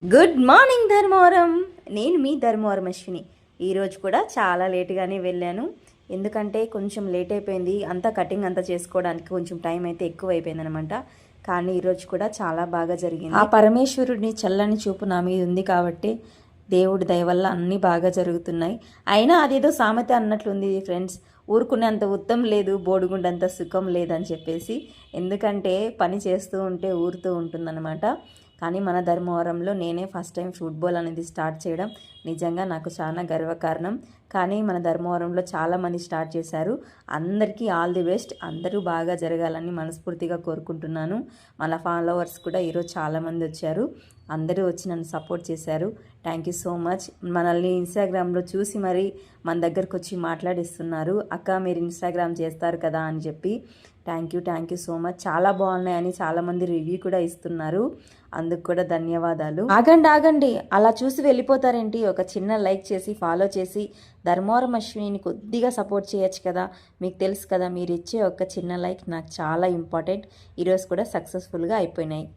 Good morning Dharmavaram. నేను మీ ధర్మవరం అశ్విని. ఈరోజు కూడా చాలా లేటుగానే వెళ్ళాను. ఎందుకంటే కొంచెం లేట్ అయిపోయింది. అంతా కటింగ్ అంతా చేసుకోవడానికి కొంచెం టైం అయితే ఎక్కువ అయిపోయింది అనమాట. కానీ ఈరోజు కూడా చాలా బాగా జరిగింది. ఆ పరమేశ్వరుడిని చల్లని చూపు నా మీద ఉంది కాబట్టి దేవుడి దయ వల్ల అన్నీ బాగా జరుగుతున్నాయి. అయినా అదేదో సామెత అన్నట్లుంది ఫ్రెండ్స్, ఊరుకునేంత ఉత్తమం లేదు, బోడిగుండంత సుఖం లేదని చెప్పేసి. ఎందుకంటే పని చేస్తూ ఉంటే ఊరుతూ ఉంటుందన్నమాట. కానీ మన ధర్మవరంలో నేనే ఫస్ట్ టైం ఫుట్బాల్ అనేది స్టార్ట్ చేయడం నిజంగా నాకు చాలా గర్వకారణం. కానీ మన ధర్మవరంలో చాలామంది స్టార్ట్ చేశారు. అందరికీ ఆల్ ది బెస్ట్. అందరూ బాగా జరగాలని మనస్ఫూర్తిగా కోరుకుంటున్నాను. మన ఫాలోవర్స్ కూడా ఈరోజు చాలామంది వచ్చారు. అందరూ వచ్చి నన్ను సపోర్ట్ చేశారు. Thank you so much. మనల్ని ఇన్స్టాగ్రామ్లో చూసి మరీ మన దగ్గరకు వచ్చి మాట్లాడిస్తున్నారు. అక్క మీరు ఇన్స్టాగ్రామ్ చేస్తారు కదా అని చెప్పి. Thank you so much. చాలా బాగున్నాయని చాలామంది రివ్యూ కూడా ఇస్తున్నారు. అందుకు కూడా ధన్యవాదాలు. ఆగండి, అలా చూసి వెళ్ళిపోతారేంటి? ఒక చిన్న లైక్ చేసి ఫాలో చేసి ధర్మవరం అశ్వినిని కొద్దిగా సపోర్ట్ చేయొచ్చు కదా. మీకు తెలుసు కదా, మీరు ఇచ్చే ఒక చిన్న లైక్ నాకు చాలా ఇంపార్టెంట్. ఈరోజు కూడా సక్సెస్ఫుల్గా అయిపోయినాయి.